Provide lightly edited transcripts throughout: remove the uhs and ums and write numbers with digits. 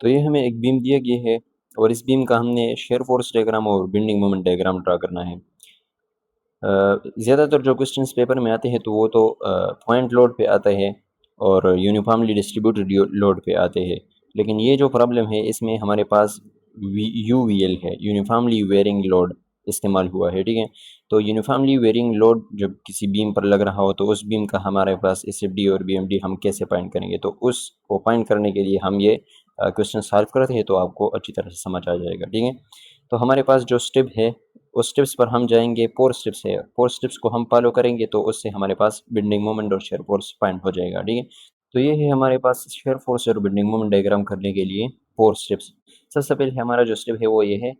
तो ये हमें एक बीम दिया गया है और इस बीम का हमने शेयर फोर्स डायग्राम और बेंडिंग मोमेंट डायग्राम ड्रा करना है। ज़्यादातर जो क्वेश्चंस पेपर में आते हैं तो वो तो पॉइंट लोड पे आता है और यूनिफॉर्मली डिस्ट्रीब्यूटेड लोड पे आते हैं, लेकिन ये जो प्रॉब्लम है इसमें हमारे पास यूवीएल है, यूनिफॉर्मली वेरिंग लोड इस्तेमाल हुआ है। ठीक है, तो यूनिफॉर्मली वेरिंग लोड जब किसी बीम पर लग रहा हो तो उस बीम का हमारे पास एसएफडी और बीएमडी हम कैसे फाइंड करेंगे, तो उसको फाइंड करने के लिए हम ये क्वेश्चन सॉल्व करते हैं तो आपको अच्छी तरह से समझ आ जाएगा। ठीक है, तो हमारे पास जो स्टेप है उस स्टेप्स पर हम जाएंगे, 4 स्टेप्स है, 4 स्टेप्स को हम फॉलो करेंगे तो उससे हमारे पास बेंडिंग मोमेंट और शेयर फोर्स फाइंड हो जाएगा। ठीक है, तो ये है हमारे पास शेयर फोर्स और बेंडिंग मोमेंट डायग्राम करने के लिए 4 स्टेप्स। सबसे पहले हमारा जो स्टेप है वो ये है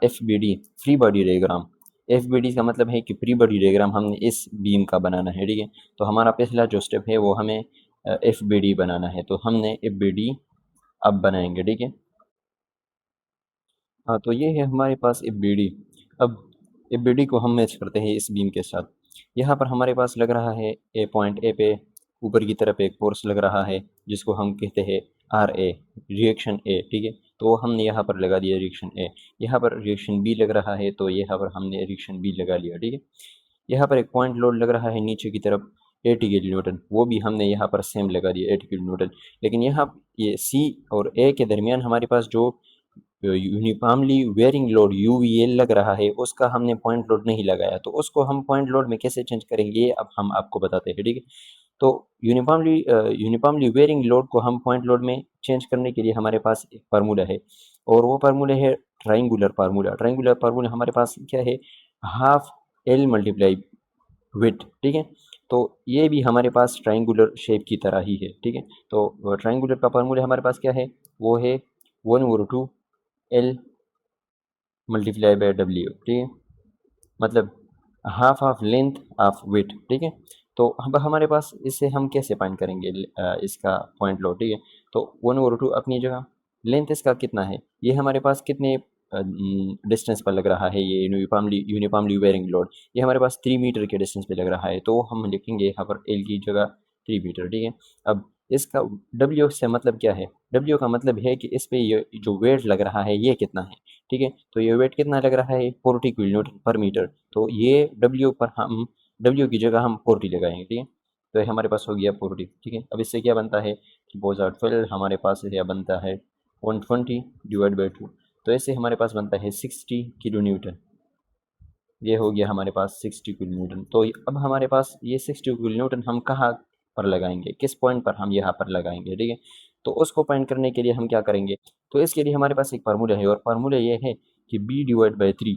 F B D, free body diagram. F B D का मतलब है कि फ्री बॉडी डायग्राम हमने इस बीम का बनाना है। ठीक है, तो हमारा पहला जो स्टेप है वो हमें एफ बी डी बनाना है, तो हमने एफ बी डी अब बनाएंगे। ठीक है, हाँ, तो ये है हमारे पास एफ बी डी। अब एफ बी डी को हम मैच करते हैं इस बीम के साथ। यहाँ पर हमारे पास लग रहा है ए पॉइंट ए पे ऊपर की तरफ एक फोर्स लग रहा है जिसको हम कहते हैं आर ए, रिएक्शन ए। ठीक है, तो हमने यहाँ पर लगा दिया रिएक्शन ए। यहाँ पर रिएक्शन बी लग रहा है तो यहाँ पर हमने रिएक्शन बी लगा लिया। ठीक है, यहाँ पर एक पॉइंट लोड लग रहा है नीचे की तरफ 80 किलो न्यूटन, वो भी हमने यहाँ पर सेम लगा दिया 80 किलो न्यूटन। लेकिन यहाँ ये सी और ए के दरमियान हमारे पास जो यूनिफॉर्मली वेरिंग लोड यूवीएल लग रहा है उसका हमने पॉइंट लोड नहीं लगाया, तो उसको हम पॉइंट लोड में कैसे चेंज करेंगे ये अब हम आपको बताते हैं। ठीक है, तो यूनिफॉर्मली वेरिंग लोड को हम पॉइंट लोड में चेंज करने के लिए हमारे पास एक फार्मूला है और वो फार्मूला है ट्राइंगुलर फार्मूला। ट्राइंगुलर फार्मूला हमारे पास क्या है, हाफ एल मल्टीप्लाई विथ। ठीक है, तो ये भी हमारे पास ट्राइंगुलर शेप की तरह ही है। ठीक है, तो ट्राइंगुलर का फार्मूला हमारे पास क्या है, वो है 1/2 एल मल्टीप्लाई बाय डब्ल्यू। ठीक है, मतलब half of length of with. ठीक है, तो अब हमारे पास इससे हम कैसे फाइंड करेंगे इसका पॉइंट लो। ठीक है, तो 1/2 अपनी जगह, लेंथ इसका कितना है, ये हमारे पास कितने डिस्टेंस पर लग रहा है, ये यूनिफॉर्मली वेरिंग लोड ये हमारे पास 3 मीटर के डिस्टेंस पे लग रहा है, तो हम लिखेंगे यहाँ पर एल की जगह 3 मीटर। ठीक है, अब इसका डब्ल्यू से मतलब क्या है, डब्ल्यू का मतलब है कि इस पे ये जो वेट लग रहा है ये कितना है। ठीक है, तो ये वेट कितना लग रहा है, 40 किलो न्यूटन पर मीटर, तो ये डब्ल्यू पर हम डब्ल्यू की जगह हम 40 लगाएंगे। ठीक है, तो ये हमारे पास हो गया 40। ठीक है, अब इससे क्या बनता है कि बोझ आउट फिल हमारे पास यह बनता है 120 डिवाइड बाई 2, तो ऐसे हमारे पास बनता है 60 किलो न्यूटन। ये हो गया हमारे पास 60 किलो न्यूटन। तो अब हमारे पास ये 60 किलो न्यूटन हम कहाँ पर लगाएंगे, किस पॉइंट पर हम यहाँ पर लगाएंगे। ठीक है, तो उसको फाइंड करने के लिए हम क्या करेंगे, तो इसके लिए हमारे पास एक फार्मूला है और फार्मूला ये है कि B divide by 3,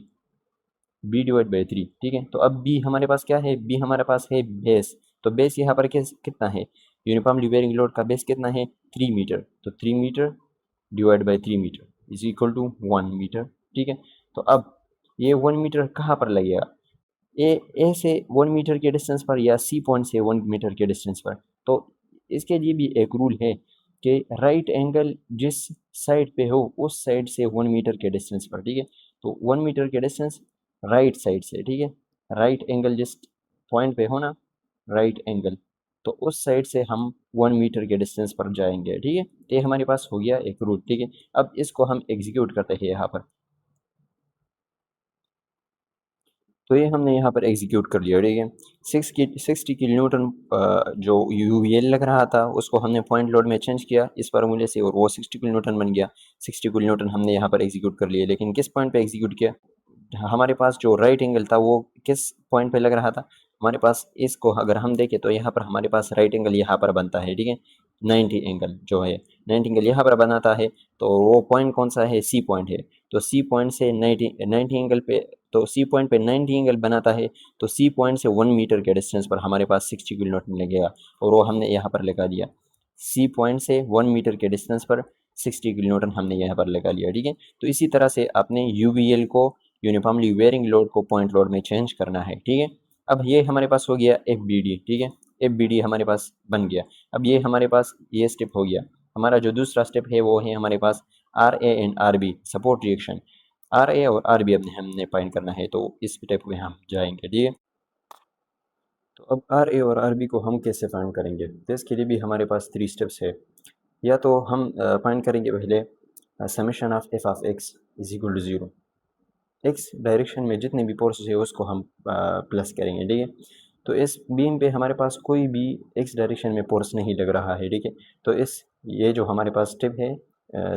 B divide by 3। ठीक है, तो अब बी हमारे पास क्या है, बी हमारे पास है बेस, तो बेस यहाँ पर कितना है, यूनिफॉर्मली वेरिंग लोड का बेस कितना है 3 मीटर, तो 3 metre divide by 3 metre is equal to 1 metre. ठीक है, तो अब ये 1 मीटर कहाँ पर लगेगा, ए से 1 मीटर के डिस्टेंस पर या सी पॉइंट से 1 मीटर के डिस्टेंस पर। तो इसके लिए भी एक रूल है कि राइट एंगल जिस साइड पे हो उस साइड से 1 मीटर के डिस्टेंस पर। ठीक है, तो 1 मीटर के डिस्टेंस राइट साइड से। ठीक है, राइट एंगल जिस पॉइंट पे हो ना, राइट एंगल, तो उस साइड से हम 1 मीटर के डिस्टेंस पर जाएंगे। ठीक है, तो ये हमारे पास हो गया एक रूट। ठीक है, अब इसको हम एग्जीक्यूट करते हैं यहाँ पर, तो ये हमने यहाँ पर एग्जीक्यूट कर लिया। ठीक है, 60 किलो न्यूटन जो यूवीएल लग रहा था उसको हमने पॉइंट लोड में चेंज किया इस फार्मूले से और वो 60 किलो न्यूटन बन गया। 60 किलो न्यूटन हमने यहाँ पर एग्जीक्यूट कर लिया, लेकिन किस पॉइंट पे एग्जीक्यूट किया, हमारे पास जो राइट एंगल था वो किस पॉइंट पे लग रहा था, हमारे पास इसको अगर हम देखें तो यहाँ पर हमारे पास राइट एंगल यहाँ पर बनता है। ठीक है, 90 एंगल जो है 90 एंगल यहाँ पर बनाता है, तो वो पॉइंट कौन सा है, सी पॉइंट है, तो सी पॉइंट से 90 एंगल पे, तो सी पॉइंट पे 90 एंगल बनाता है, तो सी पॉइंट से 1 मीटर के डिस्टेंस पर हमारे पास 60 किलो न्यूटन लगेगा और वो हमने यहाँ पर लगा दिया, सी पॉइंट से 1 मीटर के डिस्टेंस पर 60 किलो न्यूटन हमने यहाँ पर लगा लिया। ठीक है, तो इसी तरह से आपने यूवीएल को, यूनिफॉर्मली वेरिंग लोड को पॉइंट लोड में चेंज करना है। ठीक है, अब ये हमारे पास हो गया एफ बी डी। ठीक है, एफ बी डी हमारे पास बन गया। अब ये हमारे पास ये स्टेप हो गया। हमारा जो दूसरा स्टेप है वो है हमारे पास R A and R B support reaction. R A और आर बी अब हमने फाइंड करना है, तो इस स्टेप में हम जाएंगे। ठीक है, तो अब आर ए और आर बी को हम कैसे फाइंड करेंगे, तो इसके लिए भी हमारे पास 3 स्टेप्स है। या तो हम फाइंड करेंगे पहले summation of F of X is equal to 0। X direction में जितने भी फोर्सेस है उसको हम प्लस करेंगे, ठीक है। तो इस बीम पे हमारे पास कोई भी एक्स डायरेक्शन में फोर्स नहीं लग रहा है, ठीक है। तो ये जो हमारे पास स्टेप है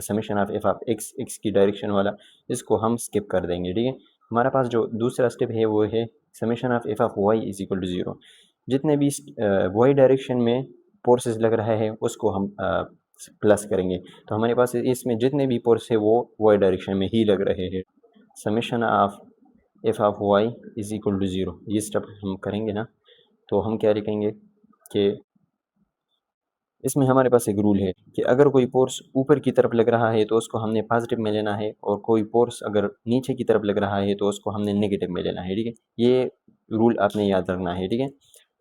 summation of F of x, x की डायरेक्शन वाला, इसको हम स्किप कर देंगे, ठीक है। हमारे पास जो दूसरा स्टेप है वो है summation of F of Y is equal to 0। जितने भी वाई डायरेक्शन में फोर्सेस लग रहा है उसको हम प्लस करेंगे। तो हमारे पास इसमें जितने भी फोर्स है वो वाई डायरेक्शन में ही लग रहे हैं। Summation of F of Y is equal to 0, ये स्टेप हम करेंगे ना, तो हम क्या लिखेंगे कि इसमें हमारे पास एक रूल है कि अगर कोई फोर्स ऊपर की तरफ लग रहा है तो उसको हमने पॉजिटिव में लेना है, और कोई फोर्स अगर नीचे की तरफ लग रहा है तो उसको हमने नेगेटिव में लेना है, ठीक है। ये रूल आपने याद रखना है, ठीक है।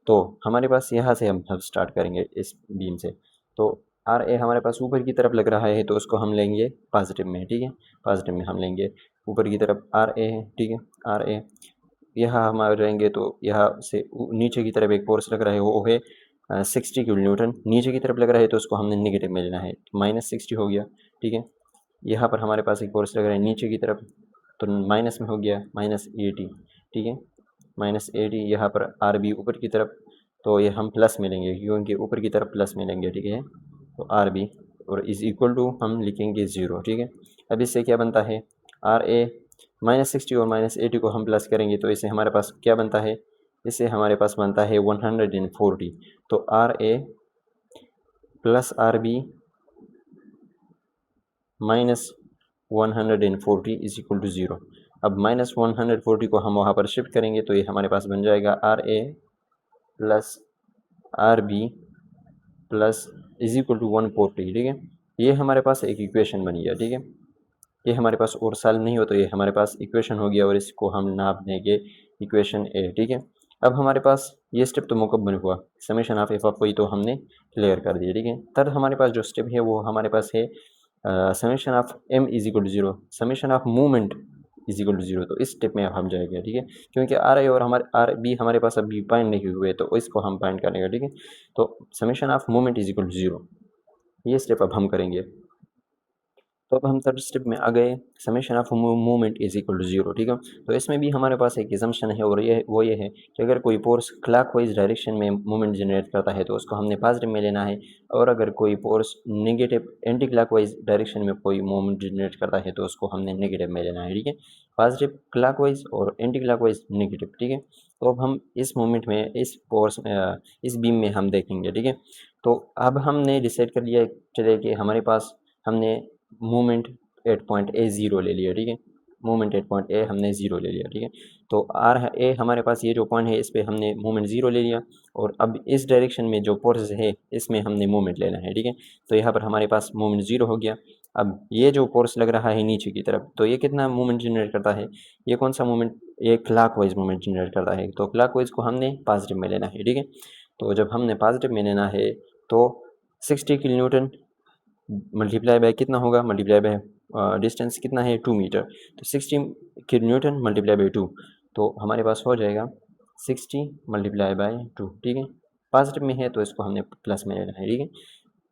तो हमारे पास यहाँ से हम स्टार्ट करेंगे इस बीम से। तो आर ए हमारे पास ऊपर की तरफ लग रहा है तो उसको हम लेंगे पॉजिटिव में, ठीक है। पॉजिटिव में हम लेंगे ऊपर की तरफ आर ए है, ठीक है। आर ए यहाँ हम आ जाएंगे तो यहाँ से नीचे की तरफ एक फोर्स लग रहा है वो है 60 किलो न्यूटन। नीचे की तरफ लग रहा है तो उसको हमने नेगेटिव में लेना है, -60 हो गया, ठीक है। यहाँ पर हमारे पास एक फोर्स लग रहा है नीचे की तरफ, तो माइनस में हो गया -80, ठीक है। -80 यहाँ पर आर बी ऊपर की तरफ, तो ये हम प्लस में लेंगे क्योंकि ऊपर की तरफ प्लस में लेंगे, ठीक है। तो आर बी और इज इक्वल टू हम लिखेंगे 0, ठीक है। अब इससे क्या बनता है, आर ए -60 और -80 को हम प्लस करेंगे तो इससे हमारे पास क्या बनता है, इससे हमारे पास बनता है 140। तो R A plus R B -140 is equal to 0। अब -140 को हम वहाँ पर शिफ्ट करेंगे तो ये हमारे पास बन जाएगा R A plus R B plus is equal to 140, ठीक है। ये हमारे पास एक इक्वेशन बन गया, ठीक है। ये हमारे पास और सॉल्व नहीं हो तो ये हमारे पास इक्वेशन हो गया और इसको हम नाप देंगे इक्वेशन ए, ठीक है। अब हमारे पास ये स्टेप तो मुकम्मल हुआ, summation of F of Y तो हमने क्लियर कर दिया, ठीक है। तब हमारे पास जो स्टेप है वो हमारे पास है summation of M is equal to 0, summation of movement is equal to 0। तो इस स्टेप में अब हम जाएंगे, ठीक है, क्योंकि आर ए और हमारे आर बी हमारे पास अभी फाइंड नहीं हुए तो इसको हम फाइंड करेंगे, ठीक है। तो summation of movement is equal to 0, ये स्टेप अब हम करेंगे। तो अब हम थर्ड स्टेप में आ गए, summation of movement is equal to 0, ठीक है। तो इसमें भी हमारे पास एक एजम्पशन है और ये है कि अगर कोई फोर्स क्लॉकवाइज डायरेक्शन में मूवमेंट जनरेट करता है तो उसको हमने पॉजिटिव में लेना है, और अगर कोई force negative anti clockwise direction में कोई मूवमेंट जनरेट करता है तो उसको हमने नेगेटिव में लेना है, ठीक है। पॉजिटिव क्लॉकवाइज और एंटी क्लॉकवाइज नेगेटिव, ठीक है। तो अब हम इस मूवमेंट में इस बीम में हम देखेंगे, ठीक है। तो अब हमने डिसाइड कर लिया, चले कि हमारे पास हमने मूवमेंट एट पॉइंट ए 0 ले लिया, ठीक है। मूवमेंट एट पॉइंट ए हमने 0 ले लिया, ठीक है। तो आर ए हमारे पास ये जो पॉइंट है इस पे हमने मूवमेंट 0 ले लिया, और अब इस डायरेक्शन में जो फोर्स है इसमें हमने मूवमेंट लेना है, ठीक है। तो यहाँ पर हमारे पास मूवमेंट 0 हो गया। अब ये जो फोर्स लग रहा है नीचे की तरफ, तो ये कितना मूवमेंट जनरेट करता है, ये कौन सा मूवमेंट, ये क्लॉकवाइज मूवमेंट जनरेट करता है। तो क्लॉकवाइज को हमने पॉजिटिव में लेना है, ठीक है। तो जब हमने पॉजिटिव में लेना है तो 60 किलो न्यूटन मल्टीप्लाई बाय कितना होगा, मल्टीप्लाई बाय डिस्टेंस कितना है 2 मीटर, तो 60 किलो न्यूटन मल्टीप्लाई बाय 2, तो हमारे पास हो जाएगा 60 मल्टीप्लाई बाय 2, ठीक है। पॉजिटिव में है तो इसको हमने प्लस में लेना है, ठीक है।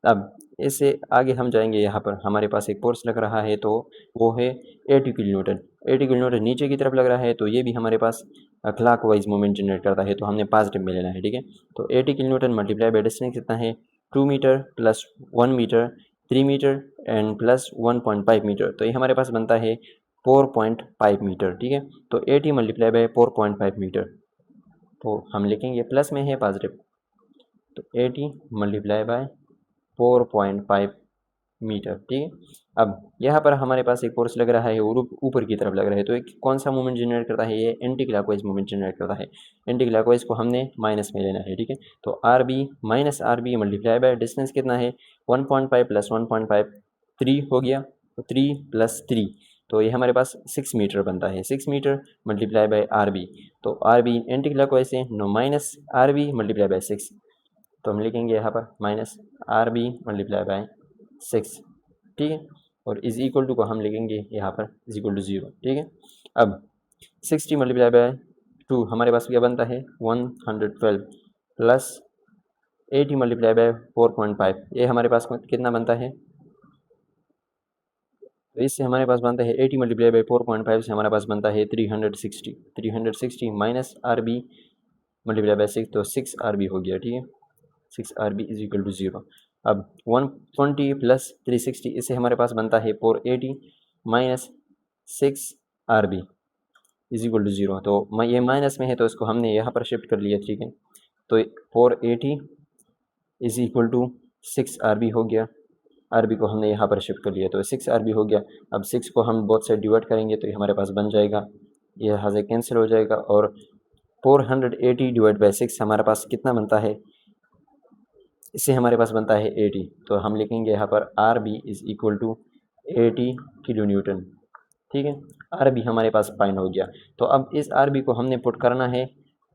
अब इससे आगे हम जाएंगे, यहाँ पर हमारे पास एक फोर्स लग रहा है तो वो है 80 किलो न्यूटन। 80 किलो न्यूटन नीचे की तरफ लग रहा है तो ये भी हमारे पास क्लॉक वाइज मूवमेंट जनरेट करता है, तो हमने पॉजिटिव में लेना है, ठीक है। तो 80 kilo newton multiply by distance कितना है 2 metre plus 1 metre 3 metre and plus 1.5 metre, तो ये हमारे पास बनता है 4.5 मीटर, ठीक है। तो 80 मल्टीप्लाई बाय 4.5 मीटर, तो हम लिखेंगे प्लस में है पॉजिटिव, तो 80 मल्टीप्लाई बाय 4.5 मीटर, ठीक है। अब यहाँ पर हमारे पास एक फोर्स लग रहा है और ऊपर की तरफ लग रहा है, तो एक कौन सा मूवमेंट जनरेट करता है, ये एंटी क्लॉकवाइज मूवमेंट जनरेट करता है। एंटी क्लॉकवाइज को हमने माइनस में लेना है, ठीक है। तो R B minus R B multiply by distance कितना है 1.5 प्लस 1.5 3 हो गया, तो 3 प्लस 3, तो ये हमारे पास 6 मीटर बनता है। 6 metre multiply by R B, तो आर बी एंटी क्लॉकवाइज से no minus R B multiply by 6, तो हम लिखेंगे यहाँ पर minus R B multiply by 6, ठीक है। और इज इक्वल टू को हम लिखेंगे यहाँ पर इज इक्वल टू 0, ठीक है। अब 60 मल्टीप्लाई बाय 2 हमारे पास क्या बनता है 112 प्लस 80 मल्टीप्लाई बाय 4.5, ये हमारे पास कितना बनता है? तो इससे हमारे पास बनता है 80 मल्टीप्लाई बाई 4.5 से हमारे पास बनता है 360 minus R B multiply by 6, तो 6 आर बी हो गया, ठीक है। 6 R B is equal to 0। अब 120 प्लस 360, इससे हमारे पास बनता है 480 minus 6 R B is equal to 0। तो ये माइनस में है तो इसको हमने यहाँ पर शिफ्ट कर लिया, ठीक है। तो 480 is equal to 6 R B हो गया, आर बी को हमने यहाँ पर शिफ्ट कर लिया तो 6 आर बी हो गया। अब 6 को हम बोथ साइड डिवाइड करेंगे तो ये हमारे पास बन जाएगा, ये यहाँ से कैंसिल हो जाएगा, और 480 डिवाइड बाई 6 हमारे पास कितना बनता है? इससे हमारे पास बनता है 80, तो हम लिखेंगे यहाँ पर R B is equal to 80 kilo newton, ठीक है। आर बी हमारे पास फाइंड हो गया। तो अब इस आर बी को हमने पुट करना है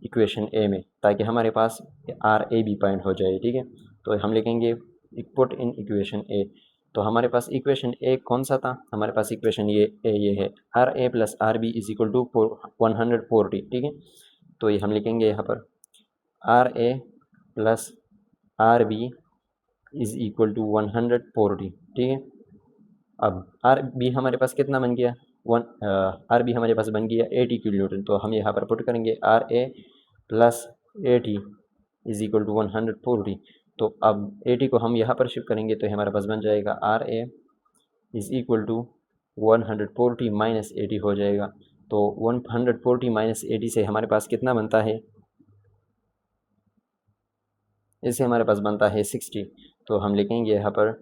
इक्वेशन ए में, ताकि हमारे पास आर ए भी फाइंड हो जाए, ठीक है। तो हम लिखेंगे पुट इन इक्वेशन ए। तो हमारे पास इक्वेशन ए कौन सा था? हमारे पास इक्वेशन ये है R A plus R B is equal to 140, ठीक है। तो ये हम लिखेंगे यहाँ पर R A plus R B is equal to 140, ठीक है। अब आर बी हमारे पास कितना बन गया? आर बी हमारे पास बन गया 80 किलो न्यूटन। तो हम यहाँ पर पुट करेंगे R A plus 80 is equal to 140। तो अब 80 को हम यहाँ पर शिफ्ट करेंगे तो हमारे पास बन जाएगा R A is equal to 140 minus 80 हो जाएगा। तो 140 माइनस 80 से हमारे पास कितना बनता है? इससे हमारे पास बनता है 60। तो हम लिखेंगे यहाँ पर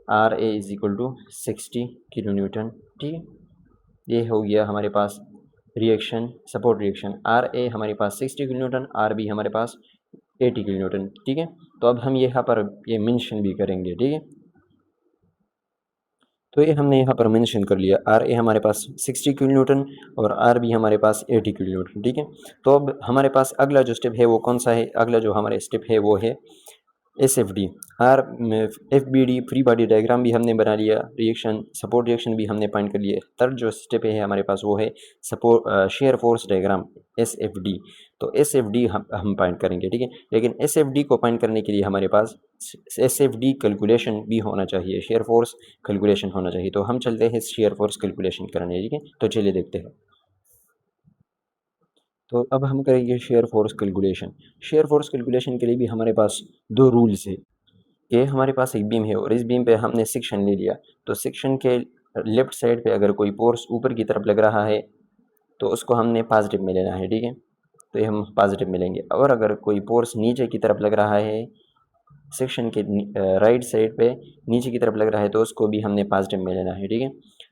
R A is equal to 60 kilo newton, ठीक है। ये हो गया हमारे पास reaction, support reaction. R A हमारे पास 60 किलो न्यूटन, आर बी हमारे पास 80 किलो न्यूटन, ठीक है। तो अब हम यहाँ पर ये मेंशन भी करेंगे, ठीक है। तो ये हमने यहाँ पर मेंशन कर लिया, आर ए हमारे पास 60 किलो न्यूटन और आर बी हमारे पास 80 किलो न्यूटन, ठीक है। तो अब हमारे पास अगला जो स्टेप है वो कौन सा है? अगला जो हमारा स्टेप है वो है S F D. R F B D free body diagram भी हमने बना लिया, रिएक्शन सपोर्ट रिएक्शन भी हमने फाइंड कर लिए। थर्ड जो स्टेप है हमारे पास वो है support shear force diagram, S F D. तो एस एफ डी हम फाइंड करेंगे, ठीक है। लेकिन एस एफ डी को फाइंड करने के लिए हमारे पास एस एफ डी कैलकुलेशन भी होना चाहिए, शेयर फोर्स कैलकुलेशन होना चाहिए। तो हम चलते हैं शेयर फोर्स कैलकुलेशन करने, ठीक है। तो चलिए देखते हैं। तो अब हम करेंगे shear force calculation. Shear force calculation के लिए भी हमारे पास दो रूल्स है कि हमारे पास एक बीम है और इस बीम पे हमने सेक्शन ले लिया। तो सेक्शन के लेफ्ट साइड पे अगर कोई फोर्स ऊपर की तरफ लग रहा है तो उसको हमने पॉजिटिव में लेना है, ठीक है। तो ये हम पॉजिटिव में लेंगे। और अगर कोई फोर्स नीचे की तरफ लग रहा है, सेक्शन के राइट साइड पे नीचे की तरफ लग रहा है तो उसको भी हमने पॉजिटिव में लेना है, ठीक है।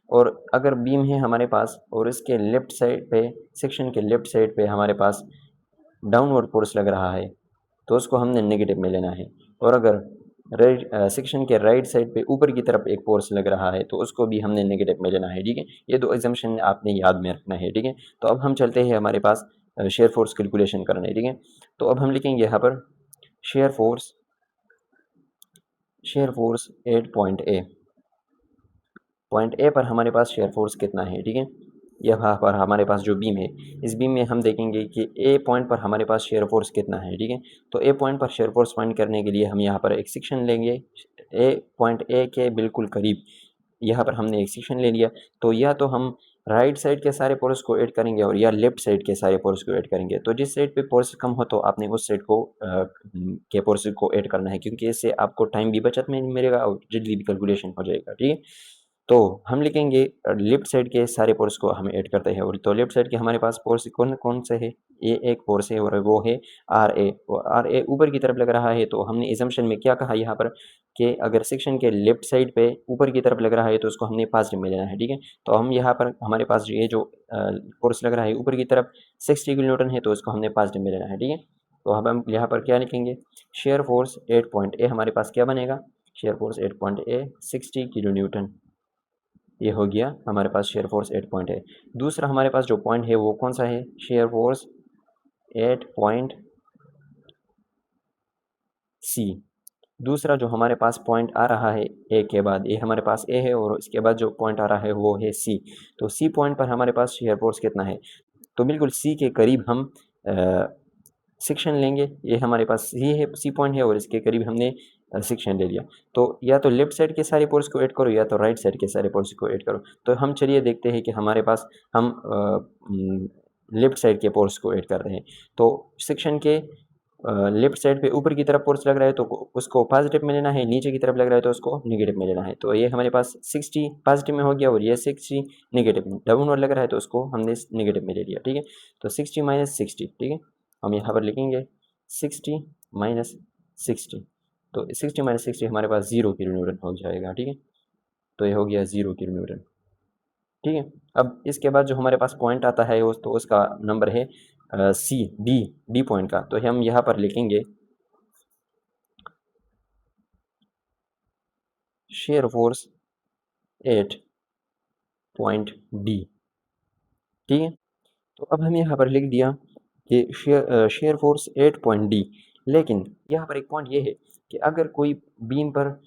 और अगर बीम है हमारे पास और इसके लेफ्ट साइड पे, सेक्शन के लेफ्ट साइड पे हमारे पास डाउनवर्ड फोर्स लग रहा है तो उसको हमने नेगेटिव में लेना है। और अगर सेक्शन के राइट साइड पे ऊपर की तरफ एक फोर्स लग रहा है तो उसको भी हमने नेगेटिव में लेना है, ठीक है। ये दो एग्जाम्पशन आपने याद में रखना है, ठीक है। तो अब हम चलते हैं हमारे पास शेयर फोर्स कैलकुलेशन करने, ठीक है। तो अब हम लिखेंगे यहाँ पर शेयर फोर्स एट पॉइंट ए पर हमारे पास शेयर फोर्स कितना है, ठीक है। यहाँ पर हमारे पास जो बीम है, इस बीम में हम देखेंगे कि ए पॉइंट पर हमारे पास शेयर फोर्स कितना है, ठीक है। तो ए पॉइंट पर शेयर फोर्स फाइंड करने के लिए हम यहाँ पर एक सेक्शन लेंगे, पॉइंट ए के बिल्कुल करीब यहाँ पर हमने एक सेक्शन ले लिया। तो या तो हम राइट साइड के सारे फोर्स को ऐड करेंगे और या लेफ्ट साइड के सारे फोर्स को ऐड करेंगे। तो जिस साइड पे फोर्स कम हो तो आपने उस साइड को के फोर्स को ऐड करना है, क्योंकि इससे आपको टाइम भी बचत में मिलेगा और जल्दी भी कैलकुलेशन हो जाएगा, ठीक है। तो हम लिखेंगे लेफ्ट साइड के सारे फोर्स को हम ऐड करते हैं। और तो लेफ्ट साइड के हमारे पास फोर्स कौन कौन से है? ये एक फोर्स है और वो है आर ए। और आर ए ऊपर की तरफ लग रहा है तो हमने एजम्पशन में क्या कहा यहाँ पर कि अगर सेक्शन के लेफ्ट साइड पे ऊपर की तरफ लग रहा है तो उसको हमने पॉजिटिव में लेना है, ठीक है। तो हम यहाँ पर हमारे पास ये जो फोर्स लग रहा है ऊपर की तरफ 60 किलो न्यूटन है तो उसको हमने पॉजिटिव में लेना है, ठीक है। तो अब हम यहाँ पर क्या लिखेंगे? शेयर फोर्स एट पॉइंट ए हमारे पास क्या बनेगा? Share force at point A 60 kilo Newton. ये हो गया हमारे पास शेयर फोर्स 8 पॉइंट है। दूसरा हमारे पास जो पॉइंट है वो कौन सा है? Shear force 8 point C. दूसरा जो हमारे पास पॉइंट आ रहा है ए के बाद, ये हमारे पास ए है और इसके बाद जो पॉइंट आ रहा है वो है सी। तो सी पॉइंट पर हमारे पास शेयर फोर्स कितना है? तो बिल्कुल सी के करीब हम सेक्शन लेंगे, ये हमारे पास सी है, सी पॉइंट है और इसके करीब हमने सेक्शन ले लिया। तो या तो लेफ्ट साइड के सारे पोर्स को ऐड करो या तो राइट साइड के सारे पोर्स को ऐड करो। तो हम चलिए देखते हैं कि हमारे पास हम लेफ्ट साइड के पोर्स को ऐड कर रहे हैं। तो सेक्शन के लेफ्ट साइड पे ऊपर की तरफ फोर्स लग रहा है तो उसको पॉजिटिव में लेना है, नीचे की तरफ लग रहा है तो उसको नेगेटिव में लेना है। तो ये हमारे पास 60 पॉजिटिव में हो गया और ये 60 नेगेटिव में, डाउनवर्ड लग रहा है तो उसको हमने नेगेटिव में ले लिया, ठीक है। तो 60 माइनस 60, ठीक है, हम यहाँ पर लिखेंगे 60 माइनस 60। तो 60 माइनस 60 हमारे पास 0 किलो न्यूटन हो जाएगा, ठीक है। तो ये हो गया 0 किलो न्यूटन, ठीक है। अब इसके बाद जो हमारे पास पॉइंट आता है तो उसका नंबर है सी, डी पॉइंट का। तो हम यहाँ पर लिखेंगे shear force at point D, ठीक है। तो अब हम यहाँ पर लिख दिया कि shear force at point D. लेकिन यहाँ पर एक पॉइंट ये है कि अगर कोई बीम पर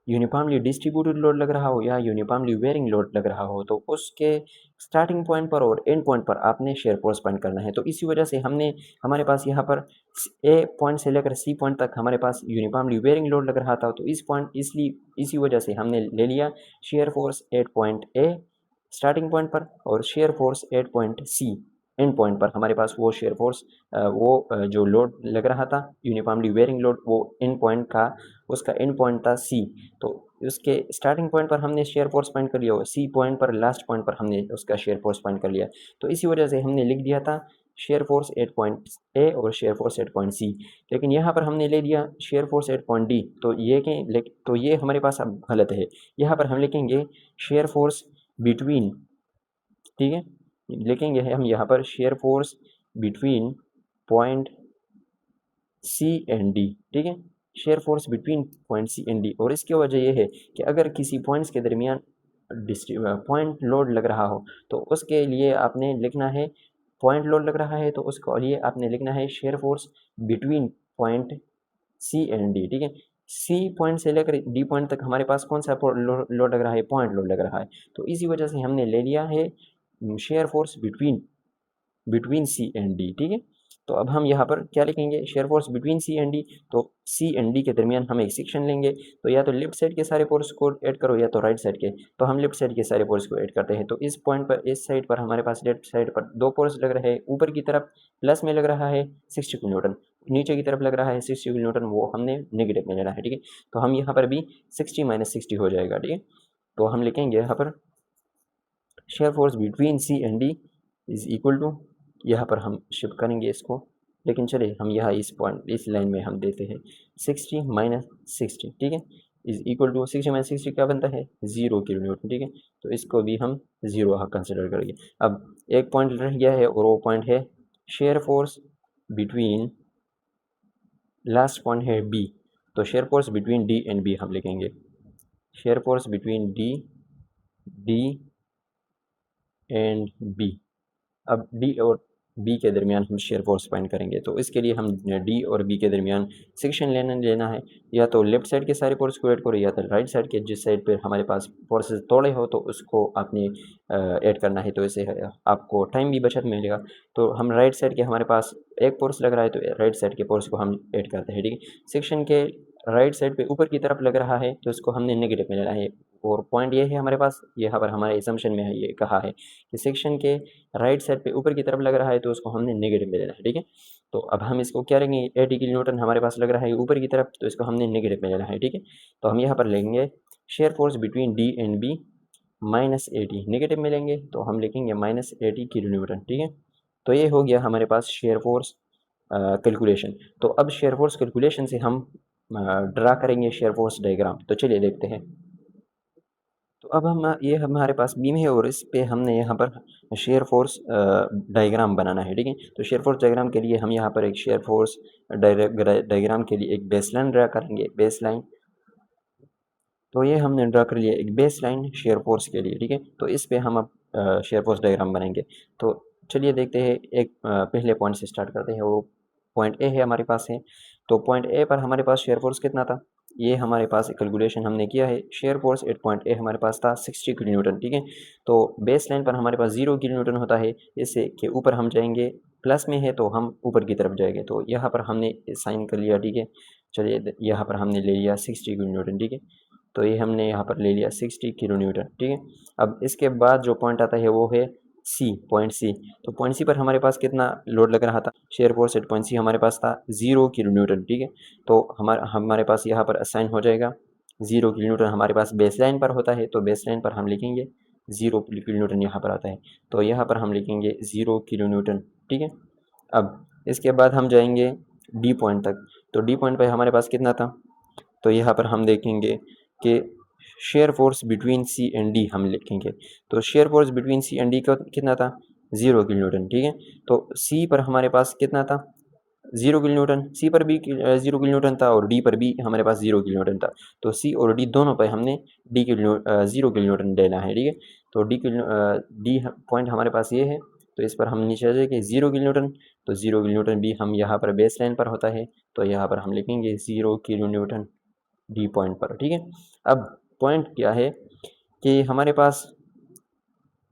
यूनिफॉर्मली डिस्ट्रीब्यूटेड लोड लग रहा हो या यूनिफॉर्मली वेरिंग लोड लग रहा हो तो उसके स्टार्टिंग पॉइंट पर और एंड पॉइंट पर आपने शेयर फोर्स फाइंड करना है। तो इसी वजह से हमने हमारे पास यहाँ पर ए पॉइंट से लेकर सी पॉइंट तक हमारे पास यूनिफॉर्मली वेरिंग लोड लग रहा था। तो इस पॉइंट इसलिए इसी वजह से हमने ले लिया shear force at point A starting point पर और shear force at point C end point पर। हमारे पास वो शेयर फोर्स जो लोड लग रहा था यूनिफॉर्मली वेरिंग लोड वो एंड पॉइंट का उसका एंड पॉइंट था सी। तो उसके स्टार्टिंग पॉइंट पर हमने शेयर फोर्स फाइंड कर लिया और सी पॉइंट पर लास्ट पॉइंट पर हमने उसका शेयर फोर्स फाइंड कर लिया। तो इसी वजह से हमने लिख दिया था shear force at point A और shear force at point C. लेकिन यहाँ पर हमने ले लिया shear force at point D. तो ये हमारे पास अब गलत है। यहाँ पर हम लिखेंगे शेयर फोर्स बिटवीन, ठीक है, लिखेंगे हम यहाँ पर shear force between point C and D, ठीक है, shear force between point C and D. और इसकी वजह यह है कि अगर किसी पॉइंट्स के दरमियान पॉइंट लोड लग रहा हो तो उसके लिए आपने लिखना है पॉइंट लोड लग रहा है तो उसके लिए आपने लिखना है shear force between point C and D, ठीक है। सी पॉइंट से लेकर डी पॉइंट तक हमारे पास कौन सा लोड लग रहा है, पॉइंट लोड लग रहा है। तो इसी वजह से हमने ले लिया है shear force between C and D, ठीक है। तो अब हम यहाँ पर क्या लिखेंगे shear force between C and D. तो सी एंड डी के दरमियान हम एक सेक्शन लेंगे। तो या तो लेफ्ट साइड के सारे फोर्स को ऐड करो या तो राइट साइड के। तो हम लेफ्ट साइड के सारे फोर्स को ऐड करते हैं। तो इस पॉइंट पर इस साइड पर हमारे पास लेफ्ट साइड पर दो फोर्स लग रहे हैं। ऊपर की तरफ प्लस में लग रहा है 60 किलो न्यूटन, नीचे की तरफ लग रहा है 60 किलो न्यूटन, वो हमने नेगेटिव में लेना है, ठीक है। तो हम यहाँ पर भी 60 माइनस 60 हो जाएगा, ठीक है। तो हम लिखेंगे यहाँ पर shear force between C and D is equal to, यहाँ पर हम शिफ्ट करेंगे इसको, लेकिन चलिए हम यहाँ इस पॉइंट इस लाइन में हम देते हैं 60 माइनस 60, ठीक है, इज इक्वल टू 60 माइनस 60 क्या बनता है 0 किलो न्यूटन, ठीक है। तो इसको भी हम 0 कंसिडर करेंगे। अब एक पॉइंट रह गया है और वो पॉइंट है shear force between, last point है बी। तो shear force between D and B हम लिखेंगे shear force between D and B. अब डी और बी के दरमियान हम शेयर फोर्स फाइंड करेंगे। तो इसके लिए हम डी और बी के दरमियान सेक्शन लेना है। या तो लेफ्ट साइड के सारे फोर्स को ऐड करो या तो राइट साइड के जिस साइड पर हमारे पास फोर्सेस तोड़े हो तो उसको आपने ऐड करना है। तो इससे आपको टाइम भी बचत मिलेगा। तो हम राइट साइड के हमारे पास एक फोर्स लग रहा है तो राइट साइड के फोर्स को हम ऐड करते हैं, ठीक है। सेक्शन के राइट साइड पे ऊपर की तरफ लग रहा है तो इसको हमने नेगेटिव में लेना है। और पॉइंट ये है हमारे पास यहाँ पर हमारे असम्पशन में है ये कहा है कि सेक्शन के राइट साइड पे ऊपर की तरफ लग रहा है तो उसको हमने नेगेटिव में लेना है, ठीक है। तो अब हम इसको क्या लेंगे 80 किलो न्यूटन हमारे पास लग रहा है ऊपर की तरफ तो इसको हमने नेगेटिव में लेना है, ठीक है। तो हम यहाँ पर लेंगे shear force between D and B minus 80, negative में लेंगे तो हम लिखेंगे माइनस 80 किलो न्यूटन, ठीक है। तो ये हो गया हमारे पास शेयर फोर्स कैलकुलेशन। तो अब शेयर फोर्स कैलकुलेशन से हम ड्रा करेंगे शेयर फोर्स डायग्राम। तो चलिए देखते हैं। तो अब हम ये हमारे पास बीम है और इस पे हमने यहाँ पर शेयर फोर्स डायग्राम बनाना है, ठीक है। तो शेयर फोर्स डायग्राम के लिए हम यहाँ पर एक शेयर फोर्स डायग्राम के लिए एक बेस लाइन ड्रा करेंगे, बेस लाइन। तो ये हमने ड्रा कर लिया एक बेस लाइन शेयर फोर्स के लिए, ठीक है। तो इस पे हम अब शेयर फोर्स डायग्राम बनाएंगे। तो चलिए देखते हैं एक पहले पॉइंट से स्टार्ट करते हैं। वो पॉइंट ए है हमारे पास है। तो पॉइंट ए पर हमारे पास शेयर फोर्स कितना था, ये हमारे पास कैलकुलेशन हमने किया है। शेयर फोर्स एट पॉइंट ए हमारे पास था 60 किलो न्यूटन, ठीक है। तो बेस लाइन पर हमारे पास 0 किलो न्यूटन होता है। इससे के ऊपर हम जाएंगे प्लस में है तो हम ऊपर की तरफ जाएंगे। तो यहाँ पर हमने साइन कर लिया, ठीक है। चलिए यहाँ पर हमने ले लिया 60 किलो न्यूटन, ठीक है। तो ये हमने यहाँ पर ले लिया 60 किलो न्यूटन, ठीक है। अब इसके बाद जो पॉइंट आता है वो है सी, पॉइंट सी। तो पॉइंट सी पर हमारे पास कितना लोड लग रहा था, shear force at point C हमारे पास था 0 किलो न्यूटन, ठीक है। तो हमारे पास यहाँ पर असाइन हो जाएगा 0 किलो न्यूटन हमारे पास बेस लाइन पर होता है। तो बेस लाइन पर हम लिखेंगे 0 किलो न्यूटन यहाँ पर आता है। तो यहाँ पर हम लिखेंगे 0 किलो न्यूटन, ठीक है। अब इसके बाद हम जाएंगे डी पॉइंट तक। तो डी पॉइंट पर हमारे पास कितना था, तो यहाँ पर हम देखेंगे कि shear force between C and D हम लिखेंगे। तो shear force between C and D का कितना था, 0 किलो न्यूटन, ठीक है। तो सी पर हमारे पास कितना था, 0 किलो न्यूटन। सी पर भी 0 किलो न्यूटन था और डी पर भी हमारे पास 0 किलो न्यूटन था। तो सी और डी दोनों पर हमने 0 किलो न्यूटन लेना है, ठीक है। तो डी पॉइंट हमारे पास ये है। तो इस पर हम नीचे आ जाएंगे 0 किलो न्यूटन। तो 0 किलो न्यूटन भी हम यहाँ पर बेस लाइन पर होता है। तो यहाँ पर हम लिखेंगे 0 किलो न्यूटन डी पॉइंट पर, ठीक है। अब पॉइंट क्या है कि हमारे पास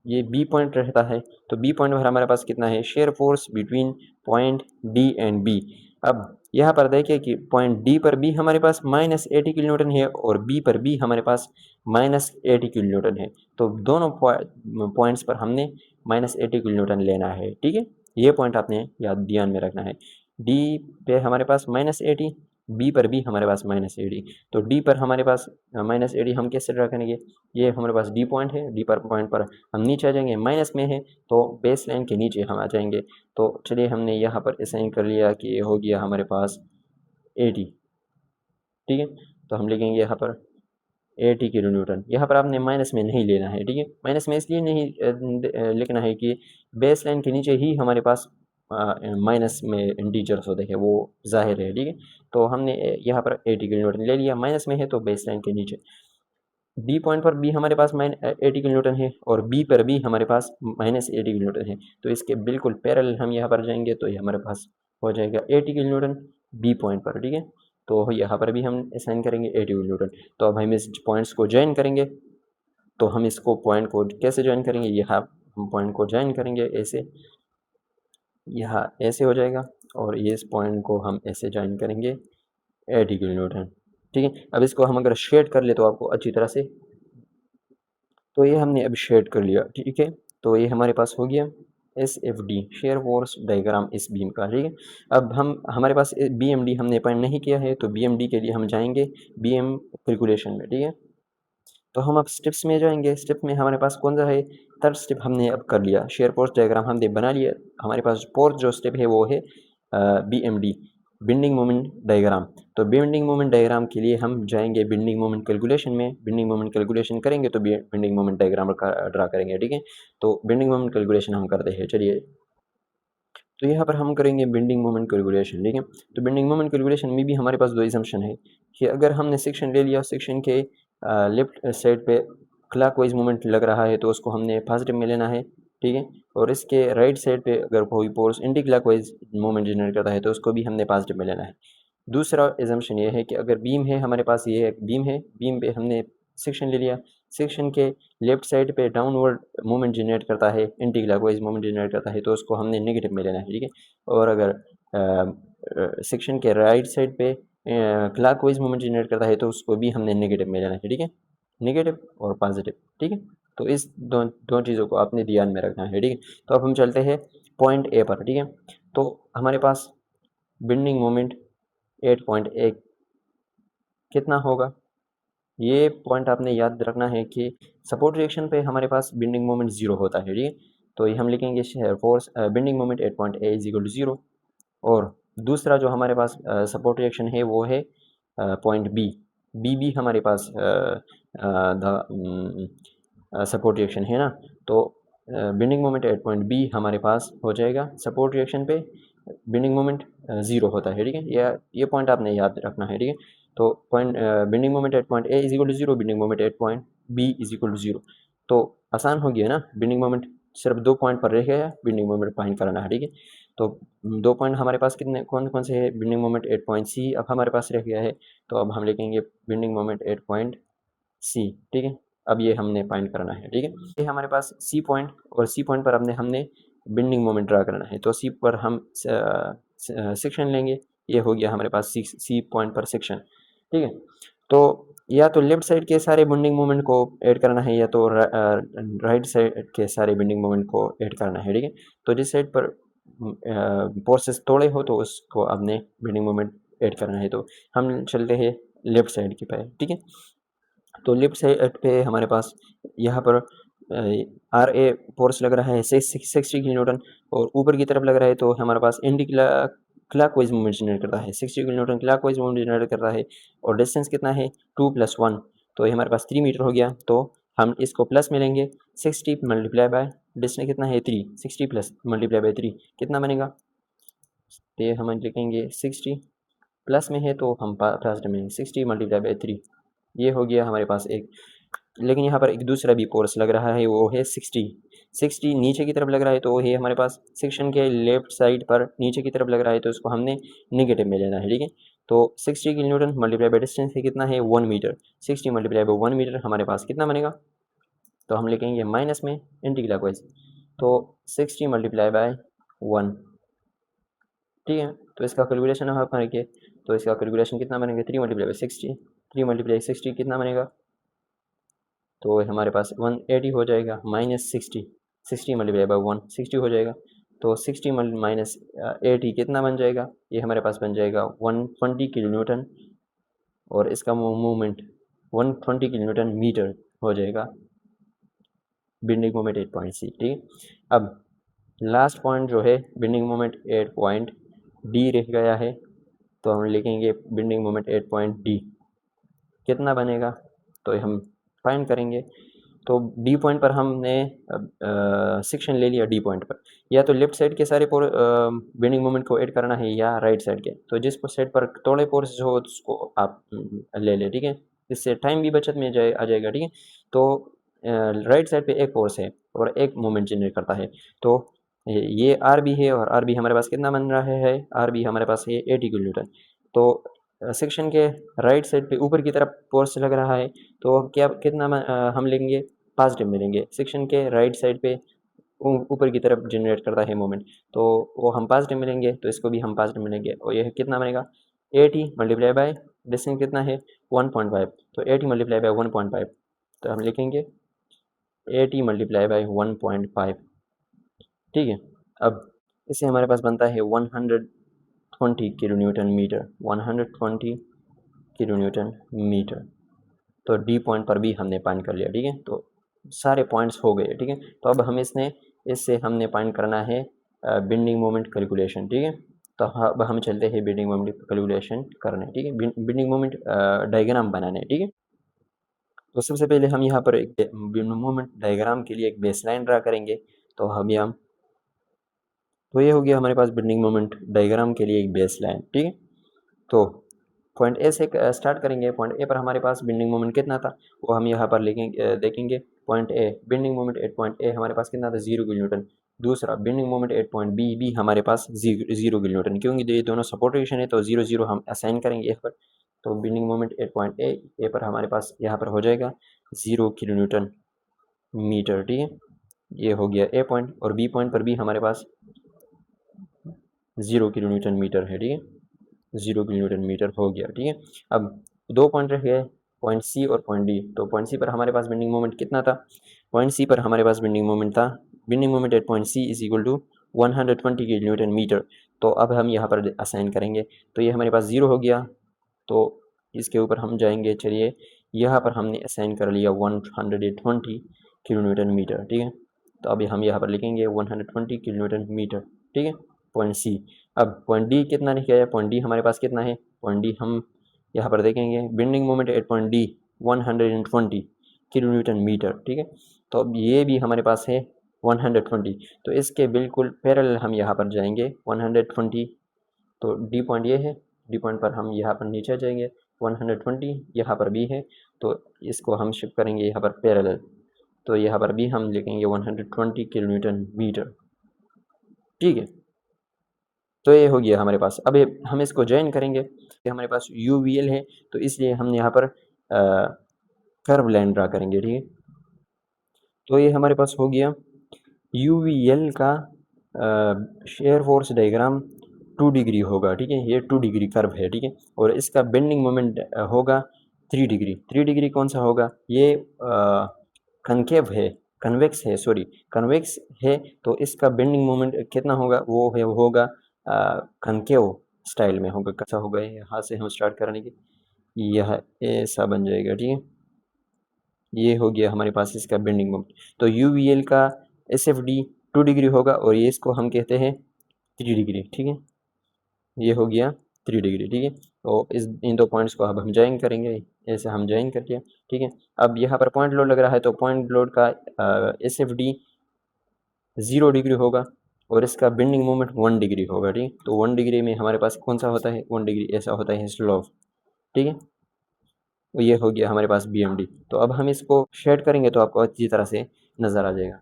ये बी पॉइंट रहता है। तो बी पॉइंट पर हमारे पास कितना है, shear force between point D and B. अब यहाँ पर देखिए कि पॉइंट डी पर भी हमारे पास -80 किलो न्यूटन है और बी पर भी हमारे पास -80 किलो न्यूटन है। तो दोनों पॉइंट्स पर हमने -80 किलो न्यूटन लेना है, ठीक है। ये पॉइंट आपने याद ध्यान में रखना है। डी पे हमारे पास -80, बी पर भी हमारे पास -80। तो डी पर हमारे पास -80 हम कैसे ड्रा करेंगे, ये हमारे पास डी पॉइंट है। डी पर पॉइंट पर हम नीचे आ जाएंगे, माइनस में है तो बेस लाइन के नीचे हम आ जाएंगे। तो चलिए हमने यहाँ पर असाइन कर लिया कि ये हो गया हमारे पास 80, ठीक है। तो हम लिखेंगे यहाँ पर 80 किलो न्यूटन। यहाँ पर आपने माइनस में नहीं लेना है, ठीक है। माइनस में इसलिए नहीं लिखना है कि बेस लाइन के नीचे ही हमारे पास माइनस में इंटीजर्स होते हैं, वो जाहिर है, ठीक है। तो हमने यहाँ पर 80 किलो न्यूटन ले लिया, माइनस में है तो बेस लाइन के नीचे। बी पॉइंट पर भी हमारे पास -80 किलो न्यूटन है और बी पर भी हमारे पास -80 किलो न्यूटन है। तो इसके बिल्कुल पैरेलल हम यहाँ पर जाएंगे तो ये हमारे पास हो जाएगा 80 किलो न्यूटन बी पॉइंट पर, ठीक है। तो यहाँ पर भी हम असाइन करेंगे 80 किलो न्यूटन। तो अब हम इस पॉइंट्स को ज्वाइन करेंगे। तो हम इसको पॉइंट को कैसे ज्वाइन करेंगे, यहाँ हम पॉइंट को ज्वाइन करेंगे ऐसे, यहाँ ऐसे हो जाएगा और ये इस पॉइंट को हम ऐसे ज्वाइन करेंगे 80 किलो न्यूटन, ठीक है। अब इसको हम अगर शेड कर ले तो आपको अच्छी तरह से, तो ये हमने अब शेड कर लिया, ठीक है। तो ये हमारे पास हो गया SFD, शेयर फोर्स डायग्राम इस बीम का, ठीक है। अब हमारे पास BMD हमने पॉइंट नहीं किया है, तो BMD के लिए हम जाएंगे BM कैलकुलेशन में, ठीक है। तो हम अब स्टेप्स में जाएंगे। स्टेप में हमारे पास कौन सा है, थर्ड स्टेप हमने अब कर लिया, शेयर फोर्स डायग्राम हमने बना लिया। हमारे पास फोर्थ जो स्टेप है वो है BMD, बेंडिंग मोमेंट डायग्राम। तो बेंडिंग मोमेंट डायग्राम के लिए हम जाएंगे बेंडिंग मोमेंट कैलकुलेशन में। बेंडिंग मोमेंट कैलकुलेशन करेंगे तो बेंडिंग मोमेंट डायग्राम ड्रा करेंगे, ठीक है। तो बेंडिंग मोमेंट कैलकुलेशन हम करते हैं, चलिए। तो यहाँ पर हम करेंगे बेंडिंग मोमेंट कैलकुलेशन, ठीक है। तो बेंडिंग मोमेंट कैलकुलेशन में भी हमारे पास दो असम्पशन है कि अगर हमने सेक्शन ले लिया, सेक्शन के लेफ्ट साइड पे क्लॉकवाइज मोमेंट लग रहा है तो उसको हमने पॉजिटिव में लेना है, ठीक है। और इसके राइट साइड पे अगर कोई force anti clockwise moment generate करता है तो उसको भी हमने पॉजिटिव में लेना है। दूसरा असम्पशन ये है कि अगर बीम है हमारे पास, ये एक बीम है, बीम पे हमने सेक्शन ले लिया, सेक्शन के लेफ्ट साइड पे डाउनवर्ड मूवमेंट जनरेट करता है, एंटी क्लॉकवाइज मूवमेंट जनरेट करता है तो उसको हमने नेगेटिव में लेना है, ठीक है। और अगर सेक्शन के राइट साइड पे क्लॉकवाइज मूवमेंट जनरेट करता है तो उसको भी हमने नेगेटिव में लेना है, ठीक है। नेगेटिव और पॉजिटिव, ठीक है। तो इस दो चीज़ों को आपने ध्यान में रखना है, ठीक है। तो अब हम चलते हैं पॉइंट ए पर, ठीक है। तो हमारे पास बेंडिंग मोमेंट 8.1 कितना होगा, ये पॉइंट आपने याद रखना है कि सपोर्ट रिएक्शन पे हमारे पास बेंडिंग मोमेंट 0 होता है, ठीक है। तो ये हम लिखेंगे force bending moment 8.a is equal to 0। और दूसरा जो हमारे पास सपोर्ट रिएक्शन है वो है पॉइंट बी। बी भी हमारे पास सपोर्ट रिएक्शन है ना। तो बेंडिंग मोमेंट 8.b हमारे पास हो जाएगा, सपोर्ट रिएक्शन पे बेंडिंग मोमेंट 0 होता है, ठीक है। ये पॉइंट आपने याद रखना है, ठीक है। तो point bending moment 8.a is equal to 0, bending moment 8.b is equal to 0। तो आसान हो गया ना, बेंडिंग मोमेंट सिर्फ 2 पॉइंट पर रह गया, बेंडिंग मोमेंट फाइंड करना है, ठीक है। तो 2 पॉइंट हमारे पास कितने कौन कौन से है, बेंडिंग मोमेंट 8.c अब हमारे पास रह गया है। तो अब हम लिखेंगे बेंडिंग मोमेंट 8.c, ठीक है। अब ये हमने फाइंड करना है, ठीक है। ये हमारे पास सी पॉइंट, और सी पॉइंट पर हमने बेंडिंग मोमेंट ड्रा करना है, तो सी पर हम सेक्शन लेंगे। ये हो गया हमारे पास सी पॉइंट पर सेक्शन, ठीक है। तो या तो लेफ्ट साइड के सारे बेंडिंग मोमेंट को ऐड करना है, या तो राइट साइड के सारे बेंडिंग मोमेंट को ऐड करना है, ठीक है। तो जिस साइड पर फोर्सेस तोड़े हो तो उसको आपने बेंडिंग मोमेंट ऐड करना है। तो हम चलते हैं लेफ्ट साइड की पे, ठीक है। तो लेफ्ट साइड पे हमारे पास यहाँ पर आर ए फोर्स लग रहा है 60 किलो न्यूटन, और ऊपर की तरफ लग रहा है तो हमारे पास एंटी क्लॉकवाइज मूवमेंट जनरेट करता है, 60 kilo Newton clockwise movement generate कर रहा है। और डिस्टेंस कितना है 2 + 1, तो ये हमारे पास 3 मीटर हो गया। तो हम इसको प्लस में लेंगे, 60 मल्टीप्लाई बाय डिस्टेंस कितना है 3, 60 प्लस मल्टीप्लाई बाय 3 कितना बनेगा, तो ये हम लिखेंगे 60 प्लस में है तो हम प्लस में 60 मल्टीप्लाई बाय 3, ये हो गया हमारे पास एक। लेकिन यहाँ पर एक दूसरा भी फोर्स लग रहा है, वो है 60 नीचे की तरफ लग रहा है, तो ये हमारे पास सेक्शन के लेफ्ट साइड पर नीचे की तरफ लग रहा है, तो इसको हमने नेगेटिव में लेना है, ठीक है। तो 60 kilo newton multiply by distance है कितना है 1 मीटर, 60 मल्टीप्लाई बाय 1 मीटर हमारे पास कितना बनेगा, तो हम लिखेंगे माइनस में एंटी क्लॉकवाइज, तो 60 मल्टीप्लाई बाय 1, ठीक है। तो इसका कैलकुलेशन हम करेंगे, तो इसका कैलकुलेशन कितना बनेगा 3 मल्टीप्लाई बाय 60, 3 मल्टीप्लाई 60 कितना बनेगा, तो हमारे पास 180 हो जाएगा, माइनस 60, 60 मल्टीप्लाई बाय 1 60 हो जाएगा। तो 60 माइनस 80 कितना बन जाएगा, ये हमारे पास बन जाएगा 120 किलो न्यूटन, और इसका मूवमेंट 120 किलो न्यूटन मीटर हो जाएगा, बेंडिंग मोमेंट 8 पॉइंट सी, ठीक है। अब लास्ट पॉइंट जो है बेंडिंग मोमेंट 8 पॉइंट डी रह गया है, तो हम लिखेंगे बेंडिंग मोमेंट 8 पॉइंट डी कितना बनेगा, तो हम फाइंड करेंगे। तो डी पॉइंट पर हमने सेक्शन ले लिया डी पॉइंट पर, या तो लेफ्ट साइड के सारे बेंडिंग मोमेंट को ऐड करना है या राइट साइड के, तो जिस साइड पर थोड़े फोर्स हो उसको आप ले लें, ठीक है। इससे टाइम भी बचत में आ जाएगा, ठीक है। तो राइट साइड पे एक फोर्स है और एक मोमेंट जनरेट करता है, तो ये आर बी है, और आर बी हमारे पास कितना बन रहा है, आर बी हमारे पास है 80 किलो न्यूटन। तो सेक्शन के राइट साइड पे ऊपर की तरफ फोर्स लग रहा है, तो क्या कितना हम लेंगे पॉजिटिव में लेंगे, सेक्शन के राइट साइड पे ऊपर की तरफ जनरेट करता है मोमेंट, तो वो हम पॉजिटिव में लेंगे, तो इसको भी हम पॉजिटिव में लेंगे, और ये कितना बनेगा 80 मल्टीप्लाई बाय डिस्टेंस कितना है 1.5, तो 80 मल्टीप्लाई बाय 1.5, तो हम लिखेंगे 80 मल्टीप्लाई बाय 1.5, ठीक है। अब इससे हमारे पास बनता है 120 kilo newton metre, 120 kilo newton metre. तो डी पॉइंट पर भी हमने फाइंड कर लिया, ठीक है। तो सारे पॉइंट्स हो गए, ठीक है। तो अब हम इससे हमने फाइंड करना है बेंडिंग मोमेंट कैलकुलेशन, ठीक है। तो अब हम चलते हैं बेंडिंग मोमेंट कैलकुलेशन करने, ठीक है, बेंडिंग मोमेंट डायग्राम बनाने, ठीक है। तो सबसे पहले हम यहाँ पर एक बेंडिंग मोमेंट डायग्राम के लिए एक बेसलाइन ड्रा करेंगे। तो तो ये हो गया हमारे पास बेंडिंग मोमेंट डायग्राम के लिए एक बेसलाइन, ठीक है। तो पॉइंट ए से स्टार्ट करेंगे, पॉइंट ए पर हमारे पास बेंडिंग मोमेंट कितना था वो हम यहाँ पर लिखेंगे, देखेंगे। Point A bending moment 8 point A हमारे पास कितना था 0 किलो न्यूटन। दूसरा बेंडिंग मोमेंट 8 पॉइंट बी भी हमारे पास 0 किलो न्यूटन, क्योंकि ये दोनों सपोर्ट रिएक्शन है तो 0 0 हम असाइन करेंगे यहाँ पर। तो बेंडिंग मोमेंट 8 पॉइंट ए पर हमारे पास यहाँ पर हो जाएगा 0 किलो न्यूटन मीटर, ठीक है। ये हो गया ए पॉइंट, और बी पॉइंट पर भी हमारे पास 0 किलो न्यूटन मीटर है, ठीक है, 0 किलो न्यूटन मीटर हो गया, ठीक है। अब 2 पॉइंट रह गए, पॉइंट सी और पॉइंट डी। तो पॉइंट सी पर हमारे पास बेंडिंग मोमेंट कितना था, पॉइंट सी पर हमारे पास बेंडिंग मोमेंट था, bending moment at point C is equal to 120 kilo newton metre. तो अब हम यहाँ पर असाइन करेंगे, तो ये हमारे पास 0 हो गया, तो इसके ऊपर हम जाएंगे, चलिए यहाँ पर हमने असाइन कर लिया 120 किलो न्यूटन मीटर, ठीक है। तो अभी हम यहाँ पर लिखेंगे 120 किलो न्यूटन मीटर, ठीक है, पॉइंट सी। अब पॉइंट डी कितना लिखा है, पॉइंट डी हमारे पास कितना है, पॉइंट डी हम यहाँ पर देखेंगे, bending moment at point D 120 kilo newton metre, ठीक है। तो अब ये भी हमारे पास है 120, तो इसके बिल्कुल पैरेलल हम यहाँ पर जाएंगे 120। तो डी पॉइंट ये है, डी पॉइंट पर हम यहाँ पर नीचे जाएंगे, 120 यहाँ पर भी है, तो इसको हम शिफ्ट करेंगे यहाँ पर पैरेलल, तो यहाँ पर भी हम लिखेंगे 120 किलो न्यूटन मीटर, ठीक है। तो ये हो गया हमारे पास। अब हम इसको ज्वाइन करेंगे, हमारे पास यू वी एल है, तो इसलिए हम यहाँ पर कर्व लाइन ड्रा करेंगे, ठीक है। तो ये हमारे पास हो गया यू वी एल का शेयर फोर्स डायग्राम 2 डिग्री होगा, ठीक है, ये 2 डिग्री कर्व है, ठीक है, और इसका बेंडिंग मोमेंट होगा 3 डिग्री। 3 डिग्री कौन सा होगा, ये कनकेव है, कन्वेक्स है, सॉरी कन्वेक्स है, तो इसका बेंडिंग मोमेंट कितना होगा, वो है वो होगा कनकेव स्टाइल में होगा। कैसा होगा, यहाँ से हम स्टार्ट करेंगे, यह ऐसा बन जाएगा, ठीक है, ये हो गया हमारे पास इसका बेंडिंग मोमेंट। तो यूवीएल का एसएफडी 2 डिग्री होगा और ये इसको हम कहते हैं 3 डिग्री, ठीक है, ये हो गया 3 डिग्री, ठीक है। तो इस इन दो पॉइंट्स को अब हम ज्वाइन करेंगे, ऐसे हम ज्वाइन कर दिया, ठीक है। अब यहाँ पर पॉइंट लोड लग रहा है, तो पॉइंट लोड का एसएफडी 0 डिग्री होगा और इसका बेंडिंग मोमेंट 1 डिग्री होगा, ठीक है। तो 1 डिग्री में हमारे पास कौन सा होता है, 1 डिग्री ऐसा होता है स्लोप, ठीक है। तो ये हो गया हमारे पास बीएमडी। तो अब हम इसको शेड करेंगे तो आपको अच्छी तरह से नज़र आ जाएगा।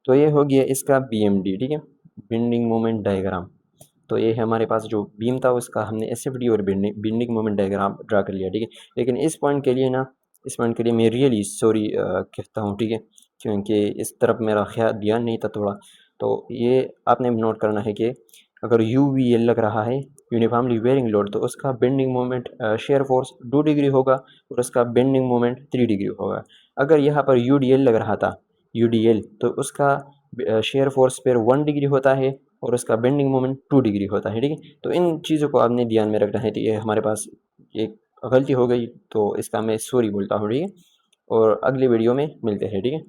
तो ये हो गया इसका बीएमडी, ठीक है, बेंडिंग मोमेंट डायग्राम। तो ये है हमारे पास जो बीम था उसका हमने एसएफडी और बेंडिंग मोमेंट डायग्राम ड्रा कर लिया, ठीक है। लेकिन इस पॉइंट के लिए ना, इस पॉइंट के लिए मैं रियली सॉरी कहता हूँ, ठीक है, क्योंकि इस तरफ मेरा ख्याल ध्यान नहीं था थोड़ा। तो ये आपने नोट करना है कि अगर यू वी एल लग रहा है, यूनिफॉर्मली वेरिंग लोड, तो उसका bending moment shear force 2 degree होगा और उसका बेंडिंग मोमेंट 3 डिग्री होगा। अगर यहाँ पर यू डी एल लग रहा था, यू डी एल, तो उसका शेयर फोर्स पर 1 डिग्री होता है और उसका बेंडिंग मोमेंट 2 डिग्री होता है, ठीक है। तो इन चीज़ों को आपने ध्यान में रखना है। तो ये हमारे पास एक गलती हो गई, तो इसका मैं सॉरी बोलता हूँ, ठीक है, और अगली वीडियो में मिलते हैं, ठीक है।